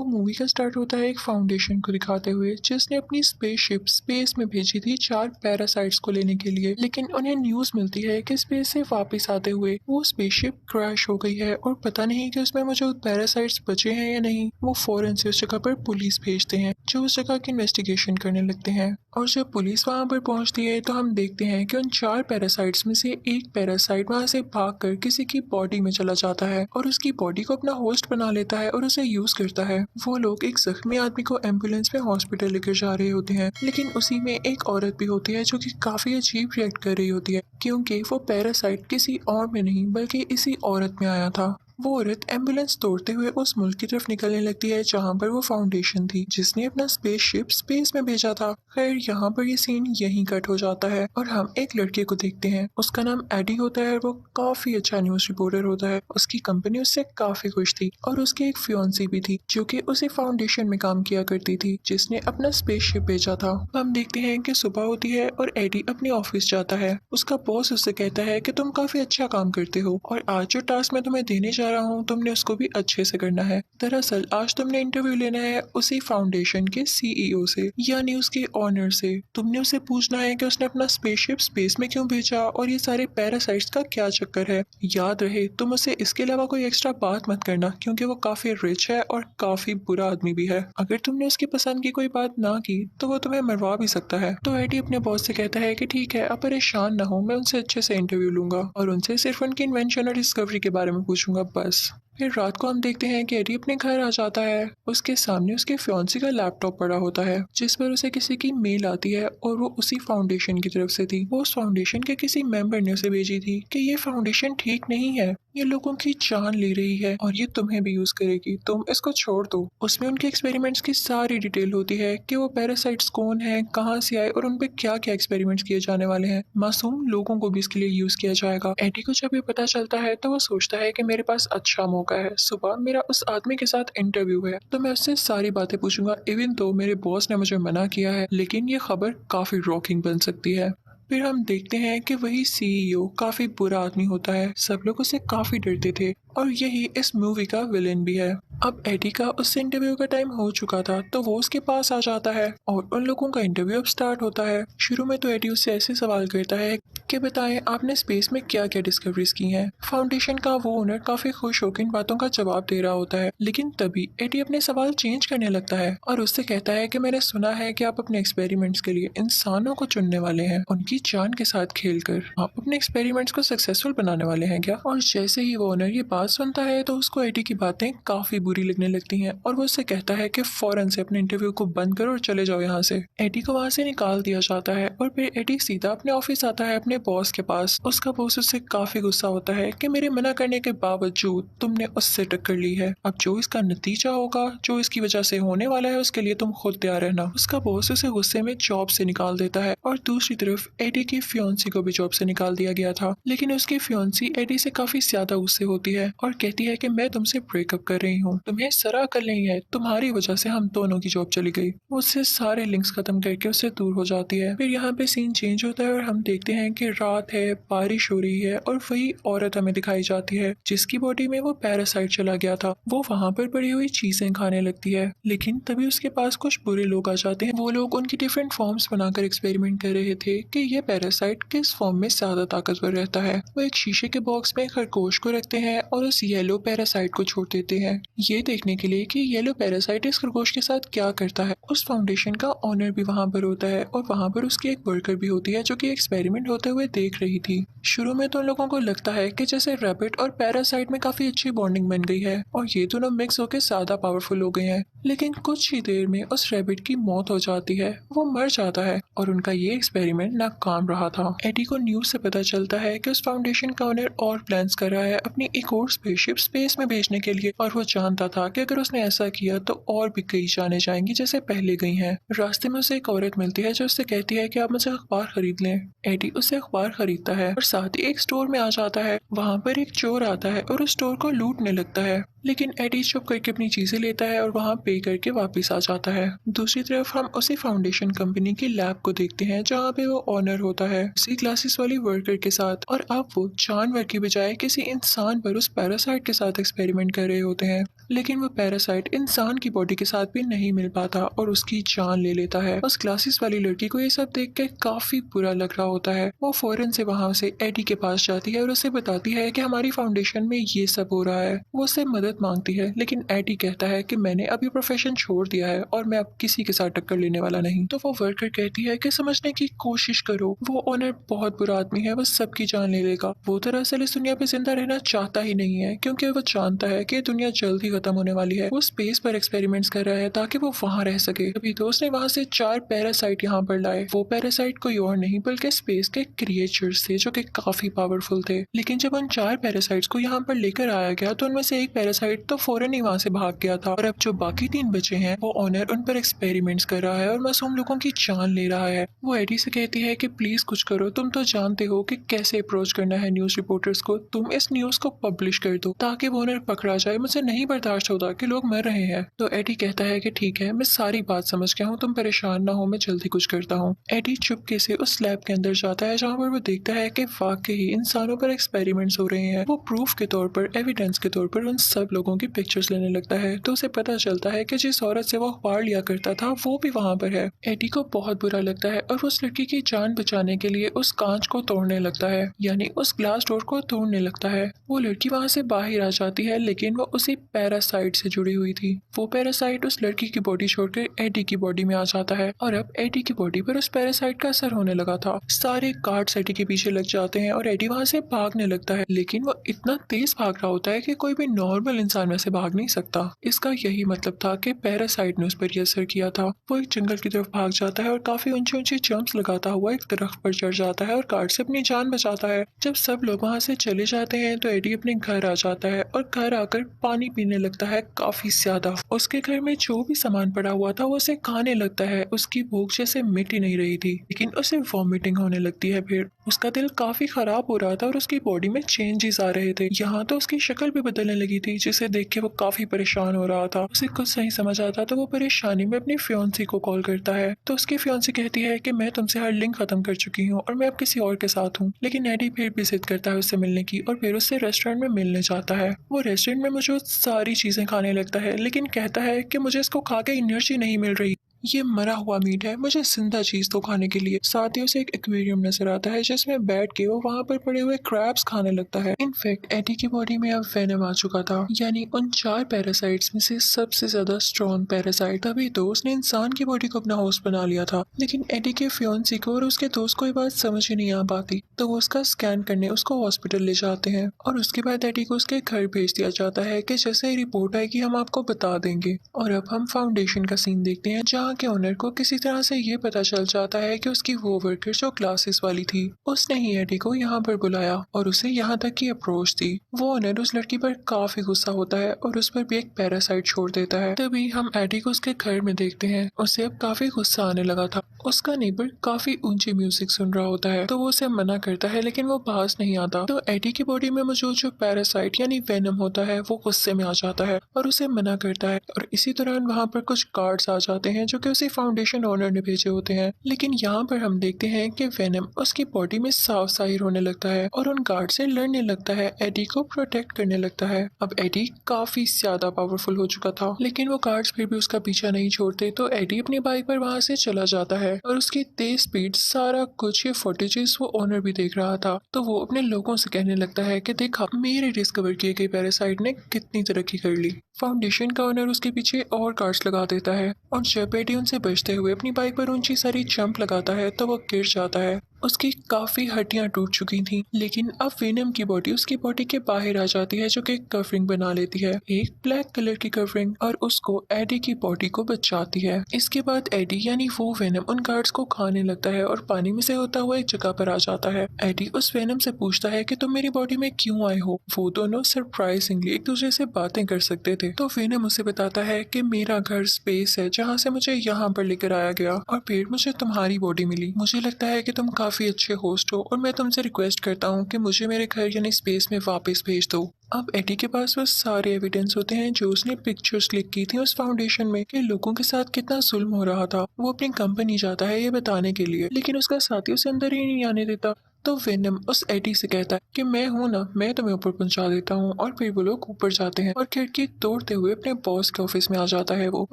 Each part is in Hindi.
तो मूवी का स्टार्ट होता है एक फाउंडेशन को दिखाते हुए जिसने अपनी स्पेसशिप स्पेस में भेजी थी 4 पैरासाइट्स को लेने के लिए, लेकिन उन्हें न्यूज मिलती है कि स्पेस से वापस आते हुए वो स्पेसशिप क्रैश हो गई है और पता नहीं कि उसमें मौजूद पैरासाइट्स बचे हैं या नहीं। वो फौरन से उस जगह पर पुलिस भेजते हैं जो उस जगह की इन्वेस्टिगेशन करने लगते हैं, और जब पुलिस वहां पर पहुंचती है तो हम देखते हैं कि उन 4 पैरासाइट्स में से एक पैरासाइट वहां से भागकर किसी की बॉडी में चला जाता है और उसकी बॉडी को अपना होस्ट बना लेता है और उसे यूज करता है। वो लोग एक जख्मी आदमी को एम्बुलेंस में हॉस्पिटल लेकर जा रहे होते हैं, लेकिन उसी में एक औरत भी होती है जो कि काफी अजीब रिएक्ट कर रही होती है क्योंकि वो पैरासाइट किसी और में नहीं बल्कि इसी औरत में आया था। वो औरत एम्बुलेंस तोड़ते हुए उस मुल्क की तरफ निकलने लगती है जहाँ पर वो फाउंडेशन थी जिसने अपना स्पेसशिप स्पेस में भेजा था। खैर यहाँ पर ये सीन यहीं कट हो जाता है और हम एक लड़के को देखते हैं। उसका नाम एडी होता है और वो काफी अच्छा न्यूज रिपोर्टर होता है। उसकी कंपनी उससे काफी खुश थी और उसकी एक फियांसी भी थी जो कि उसी फाउंडेशन में काम किया करती थी जिसने अपना स्पेसशिप भेजा था। हम देखते हैं कि सुबह होती है और एडी अपने ऑफिस जाता है। उसका बॉस उससे कहता है कि तुम काफी अच्छा काम करते हो और आज जो टास्क मैं तुम्हें देने जा रहा हूँ तुमने उसको भी अच्छे से करना है। दरअसल आज तुमने इंटरव्यू लेना है उसी फाउंडेशन के सीईओ से यानी उसके ऑनर से। तुमने उसे पूछना है कि उसने अपना स्पेसशिप स्पेस में क्यों भेजा और ये सारे पैरासाइट्स का क्या चक्कर है। याद रहे तुम उसे इसके अलावा कोई एक्स्ट्रा बात मत करना क्योंकि वो काफी रिच है और काफी बुरा आदमी भी है। अगर तुमने उसकी पसंद की कोई बात ना की तो वो तुम्हें मरवा भी सकता है। तो एडी अपने बॉस से कहता है कि ठीक है, आप परेशान ना हो, मैं उनसे अच्छे से इंटरव्यू लूंगा और उनसे सिर्फ उनकी इन्वेंशन और डिस्कवरी के बारे में पूछूंगा बस। फिर रात को हम देखते हैं कि एडी अपने घर आ जाता है। उसके सामने उसके फियांसी का लैपटॉप पड़ा होता है जिस पर उसे किसी की मेल आती है और वो उसी फाउंडेशन की तरफ से थी। वो उस फाउंडेशन के किसी मेंबर ने उसे भेजी थी कि ये फाउंडेशन ठीक नहीं है, ये लोगों की जान ले रही है और ये तुम्हें भी यूज करेगी, तुम इसको छोड़ दो। उसमें उनके एक्सपेरिमेंट्स की सारी डिटेल होती है कि वो पैरासाइट्स कौन है, कहाँ से आए और उन पे क्या क्या एक्सपेरिमेंट्स किए जाने वाले हैं। मासूम लोगों को भी इसके लिए यूज किया जाएगा। एडी को जब ये पता चलता है तो वो सोचता है कि मेरे पास अच्छा मौका है, सुबह मेरा उस आदमी के साथ इंटरव्यू है तो मैं उससे सारी बातें पूछूंगा इवन तो मेरे बॉस ने मुझे मना किया है, लेकिन ये खबर काफी रॉकिंग बन सकती है। फिर हम देखते हैं कि वही सीईओ काफी बुरा आदमी होता है, सब लोग उससे काफी डरते थे और यही इस मूवी का विलेन भी है। अब एडी का उससे इंटरव्यू का टाइम हो चुका था तो वो उसके पास आ जाता है और उन लोगों का इंटरव्यू अब स्टार्ट होता है। शुरू में तो एडी उससे ऐसे सवाल करता है कि बताएं आपने स्पेस में क्या क्या डिस्कवरीज की हैं। फाउंडेशन का वो ओनर काफी खुश होकर इन बातों का जवाब दे रहा होता है, लेकिन तभी एडी अपने सवाल चेंज करने लगता है और उससे कहता है कि मैंने सुना है कि आप अपने एक्सपेरिमेंट्स के लिए इंसानों को चुनने वाले हैं, उनकी जान के साथ खेलकर आप अपने एक्सपेरिमेंट्स को सक्सेसफुल बनाने वाले हैं क्या। और जैसे ही वो ओनर ये बात सुनता है तो उसको एडी की बातें काफी बुरी लगने लगती हैं और वो उससे कहता है कि फौरन से अपने इंटरव्यू को बंद करो और चले जाओ यहाँ से। एडी को वहां से निकाल दिया जाता है और फिर एडी सीधा अपने ऑफिस आता है अपने बॉस के पास। उसका बॉस उससे काफी गुस्सा होता है कि मेरे मना करने के बावजूद तुमने उससे टक्कर ली है, अब जो इसका नतीजा होगा, जो इसकी वजह से होने वाला है, उसके लिए तुम खुद तैयार रहना। उसका बॉस उसे गुस्से में जॉब से निकाल देता है और दूसरी तरफ एडी की फियांसी को भी जॉब से निकाल दिया गया था, लेकिन उसकी फियांसी एडी से काफी ज्यादा गुस्से होती है और कहती है कि मैं तुमसे ब्रेकअप कर रही हूँ, तुम्हें सरा कर नहीं है, तुम्हारी वजह से हम दोनों की जॉब चली गई। वो उससे सारे लिंक्स खत्म करके उससे दूर हो जाती है। फिर यहाँ पे सीन चेंज होता है और हम देखते हैं कि रात है, बारिश हो रही है और वही औरत हमें दिखाई जाती है जिसकी बॉडी में वो पैरासाइट चला गया था। वो वहां पर पड़ी हुई चीजें खाने लगती है, लेकिन तभी उसके पास कुछ बुरे लोग आ जाते हैं। वो लोग उनकी डिफरेंट फॉर्म्स बनाकर एक्सपेरिमेंट कर रहे थे कि ये पैरासाइट किस फॉर्म में ज्यादा ताकतवर रहता है। वो एक शीशे के बॉक्स में खरगोश को रखते हैं और उस येलो पैरासाइट को छोड़ देते हैं ये देखने के लिए कि येलो पैरासाइट इस खरगोश के साथ क्या करता है। उस फाउंडेशन का ऑनर भी वहां पर होता है और वहां पर उसकी एक वर्कर भी होती है जो कि एक्सपेरिमेंट होते हुए देख रही थी। शुरू में तो उन लोगों को लगता है कि जैसे रैबिट और पैरासाइट में काफी अच्छी बॉन्डिंग बन गई है और ये दोनों मिक्स होकर ज्यादा पावरफुल हो गए हैं, लेकिन कुछ ही देर में उस रैबिट की मौत हो जाती है, वो मर जाता है और उनका ये एक्सपेरिमेंट नाकाम रहा था। एडी को न्यूज से पता चलता है कि उस फाउंडेशन का ओनर और प्लान्स कर रहा है अपनी एक और स्पेसशिप स्पेस में भेजने के लिए और वो जानता था कि अगर उसने ऐसा किया तो और भी कई जाने जाएंगी जैसे पहले गई हैं। रास्ते में उसे एक औरत मिलती है जो उससे कहती है कि आप मुझे अखबार खरीद लें। एडी उससे अखबार खरीदता है और साथ ही एक स्टोर में आ जाता है। वहां पर एक चोर आता है और उस स्टोर को लूटने लगता है। लेकिन एडी चुप करके अपनी चीजें लेता है और वहां पे करके वापस आ जाता है। दूसरी तरफ हम उसी फाउंडेशन कंपनी की लैब को देखते हैं जहाँ पे वो ऑनर होता है उसी क्लासेस वाली वर्कर के साथ, और अब वो जानवर की बजाय किसी इंसान पर उस पैरासाइट के साथ एक्सपेरिमेंट कर रहे होते हैं। लेकिन वो पैरासाइट इंसान की बॉडी के साथ भी नहीं मिल पाता और उसकी जान ले लेता है। उस क्लासेस वाली लड़की को ये सब देख के काफी बुरा लग रहा होता है। वो फौरन से वहां से एडी के पास जाती है और उसे बताती है कि हमारी फाउंडेशन में ये सब हो रहा है। वो उससे मदद मांगती है, लेकिन एडी कहता है कि मैंने अभी प्रोफेशन छोड़ दिया है और मैं अब किसी के साथ टक्कर लेने वाला नहीं। तो वो वर्कर कहती है कि समझने की कोशिश करो, वो ओनर बहुत बुरा आदमी है, वो सबकी जान ले लेगा। वो दरअसल इस दुनिया पे जिंदा रहना चाहता ही नहीं है क्योंकि वो जानता है कि दुनिया जल्द ही खत्म होने वाली है। वो स्पेस पर एक्सपेरिमेंट्स कर रहा है ताकि वो वहां रह सके। अभी तो उसने वहां से 4 पैरासाइट यहाँ पर लाए। वो पैरासाइट कोई और नहीं बल्कि स्पेस के क्रिएचर्स थे जो कि काफी पावरफुल थे। लेकिन जब उन 4 पैरासाइट्स को यहाँ पर लेकर आया गया तो उनमें से एक पैरासाइट तो फौरन ही वहां से भाग गया था, और अब जो बाकी 3 बचे हैं वो ऑनर उन पर एक्सपेरिमेंट्स कर रहा है और मासूम लोगों की जान ले रहा है। वो एडी से कहती है कि प्लीज कुछ करो, तुम तो जानते हो कि कैसे अप्रोच करना है न्यूज रिपोर्टर्स को, तुम इस न्यूज को पब्लिश कर दो ताकि वो ओनर पकड़ा जाए। मुझे नहीं बर्दाश्त होता कि लोग मर रहे हैं। तो एडी कहता है कि ठीक है, मैं सारी बात समझ गया हूँ, तुम परेशान ना हो, मैं जल्दी कुछ करता हूँ। एडी चुपके से उस लैब के अंदर जाता है जहाँ पर वो देखता है कि वाकई इंसानों पर एक्सपेरिमेंट्स हो रहे हैं। वो प्रूफ के तौर पर, एविडेंस के तौर पर उन सब लोगों की पिक्चर्स लेने लगता है। तो उसे पता चलता है कि जिस औरत से वो अखबार लिया करता था वो भी वहां पर है। एडी को बहुत बुरा लगता है और वो उस लड़की की जान बचाने के लिए उस कांच को तोड़ने लगता है, यानी उस ग्लास डोर को तोड़ने लगता है। वो लड़की वहां से बाहर आ जाती है, लेकिन वो उसी पैरासाइट से जुड़ी हुई थी। वो पैरासाइट उस लड़की की बॉडी छोड़कर एडी की बॉडी में आ जाता है और अब एडी की बॉडी पर उस पैरासाइट का असर होने लगा था। सारे गार्ड्स एडी के पीछे लग जाते हैं और एडी वहां से भागने लगता है, लेकिन वो इतना तेज भाग रहा होता है कि कोई भी नॉर्मल इंसान वैसे भाग नहीं सकता। इसका यही मतलब था कि पैरासाइट ने उस पर यह असर किया था। वो एक जंगल की तरफ भाग जाता है और काफी ऊंचे ऊंचे जंप्स लगाता हुआ एक दरख्त पर चढ़ जाता है और गार्ड से अपनी जान बचाता है। जब सब लोग वहां से चले जाते हैं तो एडी अपने घर आ जाता है और घर आकर पानी पीने लगता है काफी ज्यादा। उसके घर में जो भी सामान पड़ा हुआ था वो उसे खाने लगता है। उसकी भूख जैसे मिट ही नहीं रही थी, लेकिन उसे वॉमिटिंग होने लगती है। फिर उसका दिल काफी खराब हो रहा था और उसकी बॉडी में चेंजेस आ रहे थे। यहाँ तो उसकी शक्ल भी बदलने लगी थी, जिसे देख के वो काफी परेशान हो रहा था। उसे कुछ नहीं समझ आता तो वो परेशानी में अपनी फियांसी को कॉल करता है। तो उसकी फियांसी कहती है कि मैं तुमसे हर लिंक खत्म कर चुकी हूँ और मैं अब किसी और के साथ हूँ। लेकिन एडी फिर भी जिद करता है उससे मिलने की और फिर उससे रेस्टोरेंट में मिलने जाता है। वो रेस्टोरेंट में मौजूद सारी चीजें खाने लगता है, लेकिन कहता है कि मुझे इसको खा के एनर्जी नहीं मिल रही, ये मरा हुआ मीट है, मुझे जिंदा चीज तो खाने के लिए। साथ ही उसे एक एक्वेरियम नजर आता है जिसमें बैठ के वो वहां पर पड़े हुए क्रैब्स खाने लगता है। इनफैक्ट एडी की बॉडी में अब वेनम आ चुका था, यानी उन 4 पैरासाइट्स में से सबसे ज्यादा स्ट्रॉन्ग पैरासाइट। तभी तो उसने इंसान की बॉडी को अपना होस्ट बना लिया था। लेकिन एडी के फियांसी को और उसके दोस्त को ये बात समझ ही नहीं आ पाती, तो वो उसका स्कैन करने उसको हॉस्पिटल ले जाते हैं और उसके बाद एडी को उसके घर भेज दिया जाता है कि जैसे ही रिपोर्ट आएगी हम आपको बता देंगे। और अब हम फाउंडेशन का सीन देखते हैं जहाँ के ओनर को किसी तरह से ये पता चल जाता है कि उसकी वो वर्कर जो क्लासेस वाली थी उसने ही एडी को यहाँ पर बुलाया और उसे यहाँ तक की अप्रोच दी। वो ओनर उस लड़की पर काफी गुस्सा होता है और उस पर भी एक पैरासाइट छोड़ देता है। तभी हम एडी को उसके घर में देखते हैं। उसे अब काफी गुस्सा आने लगा था। उसका नेबर काफी ऊंची म्यूजिक सुन रहा होता है तो वो उसे मना करता है, लेकिन वो पास नहीं आता। तो एडी की बॉडी में मौजूद जो पैरासाइट यानी वेनम होता है वो गुस्से में आ जाता है और उसे मना करता है। और इसी दौरान वहां पर कुछ गार्ड्स आ जाते हैं जो कि उसे फाउंडेशन ओनर ने भेजे होते हैं। लेकिन यहाँ पर हम देखते हैं कि वेनम उसकी बॉडी में साफ जाहिर होने लगता है और उन गार्ड से लड़ने लगता है, एडी को प्रोटेक्ट करने लगता है। अब एडी काफी ज्यादा पावरफुल हो चुका था, लेकिन वो गार्ड्स फिर भी उसका पीछा नहीं छोड़ते। तो एडी अपनी बाइक पर वहां से चला जाता है और उसकी तेज स्पीड, सारा कुछ ये फुटेजेस वो ओनर भी देख रहा था। तो वो अपने लोगों से कहने लगता है कि देखा मेरे डिस्कवर किए गए पैरासाइट ने कितनी तरक्की कर ली। फाउंडेशन का ओनर उसके पीछे और गार्ड्स लगा देता है और जब एडी उनसे बचते हुए अपनी बाइक पर ऊंची सारी जंप लगाता है तो वो गिर जाता है। उसकी काफी हड्डियां टूट चुकी थी, लेकिन अब वेनम की बॉडी उसकी बॉडी के बाहर आ जाती है जो कि कवरिंग बना लेती है, एक ब्लैक कलर की कवरिंग, और उसको एडी की बॉडी को बचाती है। इसके बाद एडी यानी वो वेनम उन गार्ड्स को खाने लगता है और पानी में से होता हुआ एक जगह पर आ जाता है। एडी उस वेनम से पूछता है कि तुम मेरी बॉडी में क्यों आए हो। वो दोनों सरप्राइजिंगली एक दूसरे से बातें कर सकते थे। तो वेनम उसे बताता है कि मेरा घर स्पेस है जहाँ से मुझे यहाँ पर लेकर आया गया और फिर मुझे तुम्हारी बॉडी मिली। मुझे लगता है कि तुम काफ़ी अच्छे होस्ट हो और मैं तुमसे रिक्वेस्ट करता हूँ कि मुझे मेरे घर यानी स्पेस में वापस भेज दो। अब एडी के पास वो सारे एविडेंस होते हैं जो उसने पिक्चर्स क्लिक की थी उस फाउंडेशन में कि लोगों के साथ कितना जुल्म हो रहा था। वो अपनी कंपनी जाता है ये बताने के लिए, लेकिन उसका साथी उसे अंदर ही नहीं आने देता। तो वेनम उस एडी से कहता है कि मैं हूं ना, मैं तुम्हें ऊपर पहुंचा देता हूं। और फिर वो लोग ऊपर जाते हैं और खिड़की तोड़ते हुए अपने बॉस के ऑफिस में आ जाता है। वो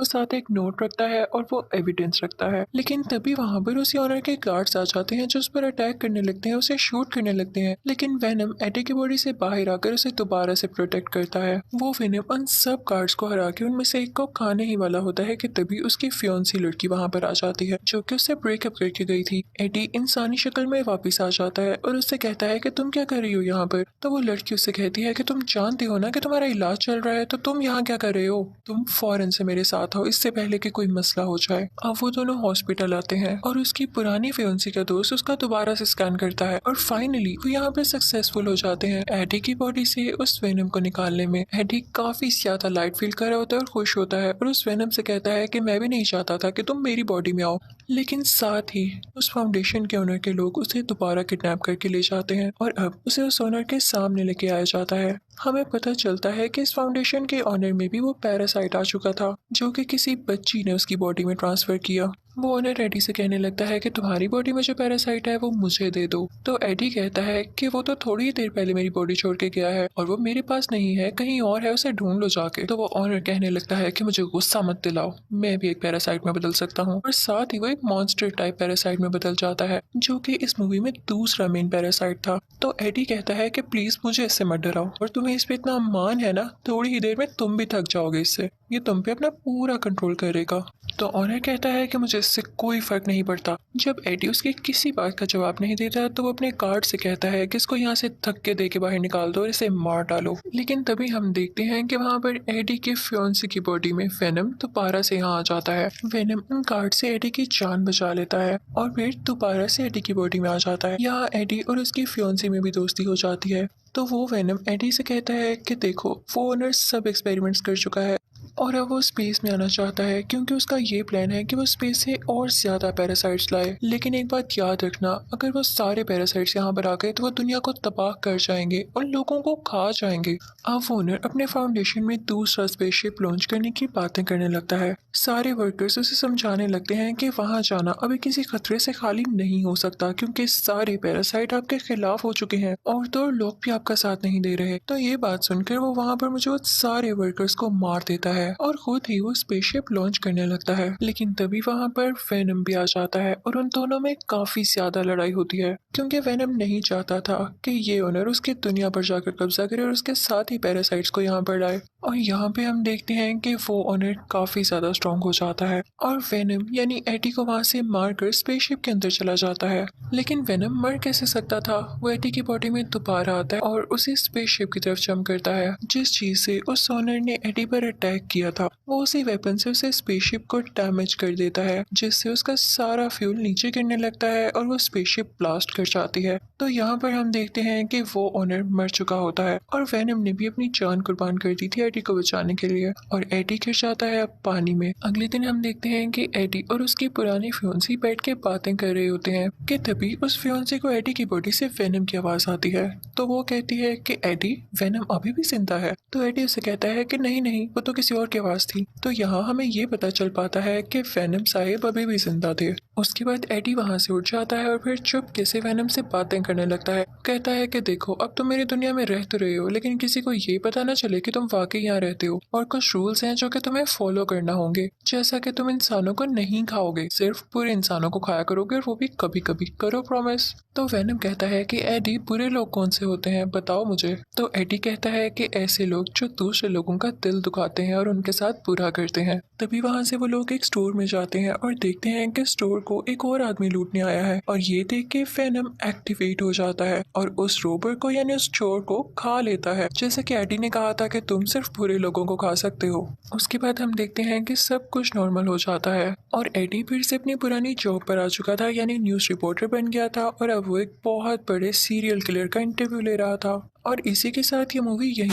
साथ एक नोट रखता है और वो एविडेंस रखता है, लेकिन तभी वहां पर उसी ऑनर के गार्ड्स आ जाते हैं जो उस पर अटैक करने लगते हैं, उसे शूट करने लगते हैं। लेकिन वेनम एडी की बॉडी से बाहर आकर उसे दोबारा से प्रोटेक्ट करता है। वो वेनम उन सब गार्ड्स को हरा के उनमें से एक को खाने ही वाला होता है कि तभी उसकी फियोंसी लड़की वहां पर आ जाती है जो कि उससे ब्रेकअप करके गई थी। एडी इंसानी शक्ल में वापस आ जाता है और उससे कहता है कि तुम क्या कर रही हो यहाँ पर। तो वो लड़की उससे कहती है कि तुम जानती हो ना कि तुम्हारा इलाज चल रहा है, तो तुम यहाँ क्या कर रहे हो, तुम फौरन से मेरे साथ आओ इससे पहले कि कोई मसला हो जाए। अब वो दोनों हॉस्पिटल आते हैं और उसकी पुरानी फियोंसी का दोस्त उसका दोबारा से स्कैन करता है और फाइनली वो यहाँ पर सक्सेसफुल हो जाते हैं एडी की बॉडी से उस वेनम को निकालने में। एडी काफी ज्यादा लाइट फील कर रहा होता है और खुश होता है और उस वेनम से कहता है कि मैं भी नहीं चाहता था कि तुम मेरी बॉडी में आओ, लेकिन साथ ही उस फाउंडेशन के ओनर के लोग उसे दोबारा किडनैप करके ले जाते हैं और अब उसे उस ओनर के सामने लेके आया जाता है। हमें पता चलता है कि इस फाउंडेशन के ओनर में भी वो पैरासाइट आ चुका था जो कि किसी बच्ची ने उसकी बॉडी में ट्रांसफर किया। वो ओनर एडी से कहने लगता है कि तुम्हारी बॉडी में जो पैरासाइट है वो मुझे दे दो। तो एडी कहता है कि वो तो थोड़ी ही देर पहले मेरी बॉडी छोड़ के गया है और वो मेरे पास नहीं है, कहीं और है, उसे ढूंढ लो जाके। तो वो ओनर कहने लगता है कि मुझे गुस्सा मत दिलाओ, मैं भी एक पैरासाइट में बदल सकता हूँ। और साथ ही वो एक मॉन्स्टर टाइप पैरासाइट में बदल जाता है जो कि इस मूवी में दूसरा मेन पैरासाइट था। तो एडी कहता है कि प्लीज मुझे इससे मत डराओ, और तुम्हें इस पे इतना मान है ना, थोड़ी ही देर में तुम भी थक जाओगे इससे, ये तुम पे अपना पूरा कंट्रोल करेगा। तो ऑनर कहता है कि मुझे इससे कोई फर्क नहीं पड़ता। जब एडी उसकी किसी बात का जवाब नहीं देता तो वो अपने गार्ड से कहता है कि इसको यहाँ से धक्के दे के बाहर निकाल दो और इसे मार डालो। लेकिन तभी हम देखते हैं कि वहाँ पर एडी के फियोंसी की बॉडी में वेनम दोबारा से यहाँ आ जाता है। वेनम उन गार्ड से एडी की जान बचा लेता है और फिर दोबारा से एडी की बॉडी में आ जाता है। यहाँ एडी और उसकी फियोंसी में भी दोस्ती हो जाती है। तो वो वेनम एडी से कहता है कि देखो, वो ओनर सब एक्सपेरिमेंट्स कर चुका है और अब वो स्पेस में आना चाहता है क्योंकि उसका ये प्लान है कि वो स्पेस से और ज्यादा पैरासाइट्स लाए। लेकिन एक बात याद रखना, अगर वो सारे पैरासाइट्स यहाँ पर आ गए तो वो दुनिया को तबाह कर जाएंगे और लोगों को खा जाएंगे। अब ओनर अपने फाउंडेशन में दूसरा स्पेसशिप लॉन्च करने की बातें करने लगता है। सारे वर्कर्स उसे समझाने लगते हैं कि वहाँ जाना अभी किसी खतरे से खाली नहीं हो सकता क्योंकि सारे पैरासाइट आपके खिलाफ हो चुके हैं और तो लोग भी आपका साथ नहीं दे रहे। तो ये बात सुनकर वो वहाँ पर मौजूद सारे वर्कर्स को मार देता है और खुद ही वो स्पेसशिप लॉन्च करने लगता है। लेकिन तभी वहाँ पर वेनम भी आ जाता है और उन दोनों में काफी ज्यादा लड़ाई होती है क्योंकि वेनम नहीं चाहता था कि ये ओनर उसकी दुनिया पर जाकर कब्जा करे और उसके साथ ही पैरासाइट्स को यहाँ पर लाए। और यहाँ पे हम देखते हैं कि वो ओनर काफी ज्यादा स्ट्रॉन्ग हो जाता है और वेनम यानी एडी को वहाँ से मारकर स्पेसशिप के अंदर चला जाता है। लेकिन वेनम मर कैसे सकता था, वो एडी की बॉडी में दोबारा आता है और उसी स्पेसशिप की तरफ जंप करता है जिस चीज से उस ओनर ने एडी पर अटैक किया था। वो उसी वेपन से उसे स्पेसशिप को डैमेज कर देता है जिससे उसका सारा फ्यूल नीचे गिरने लगता है और वो स्पेसशिप ब्लास्ट कर जाती है। तो यहाँ पर हम देखते हैं कि वो ओनर मर चुका होता है और वेनम ने भी अपनी जान कुर्बान कर दी थी एडी को बचाने के लिए और एडी गिर जाता है अब पानी में। अगले दिन हम देखते हैं कि एडी और उसकी पुरानी फियोंसी बैठ के बातें कर रहे होते हैं कि तभी उस फियोंसी को एडी की बॉडी से वेनम की आवाज आती है। तो वो कहती है कि एडी, वेनम अभी भी जिंदा है। तो एडी उसे कहता है कि नहीं नहीं, वो तो किसी और की आवाज थी। तो यहाँ हमें ये पता चल पाता है कि वेनम साहिब अभी भी जिंदा थे। उसके बाद एडी वहाँ से उठ जाता है और फिर चुपके से वेनम से बातें करने लगता है। कहता है कि देखो, अब तुम मेरी दुनिया में रह तो रहे हो लेकिन किसी को ये पता ना चले कि तुम वाकई यहाँ रहते हो और कुछ रूल्स हैं जो कि तुम्हें फॉलो करना होंगे, जैसा कि तुम इंसानों को नहीं खाओगे, सिर्फ पूरे इंसानों को खाया करोगे और वो भी कभी कभी, करो प्रॉमिस। तो वेनम कहता है कि एडी, बुरे लोग कौन से होते हैं, बताओ मुझे। तो एडी कहता है कि ऐसे लोग जो दूसरे लोगों का दिल दुखाते हैं और उनके साथ बुरा करते हैं। तभी वहाँ से वो लोग एक स्टोर में जाते हैं और देखते हैं कि स्टोर को एक और आदमी लूटने आया है और ये देख के वेनम एक्टिवेट हो जाता है और उस रोबर को यानी उस चोर को खा लेता है, जैसे कि एडी ने कहा था कि तुम सिर्फ बुरे लोगों को खा सकते हो। उसके बाद हम देखते हैं कि सब कुछ नॉर्मल हो जाता है और एडी फिर से अपनी पुरानी जॉब पर आ चुका था, यानी न्यूज रिपोर्टर बन गया था और अब वो एक बहुत बड़े सीरियल किलर का इंटरव्यू ले रहा था। और इसी के साथ ये मूवी यही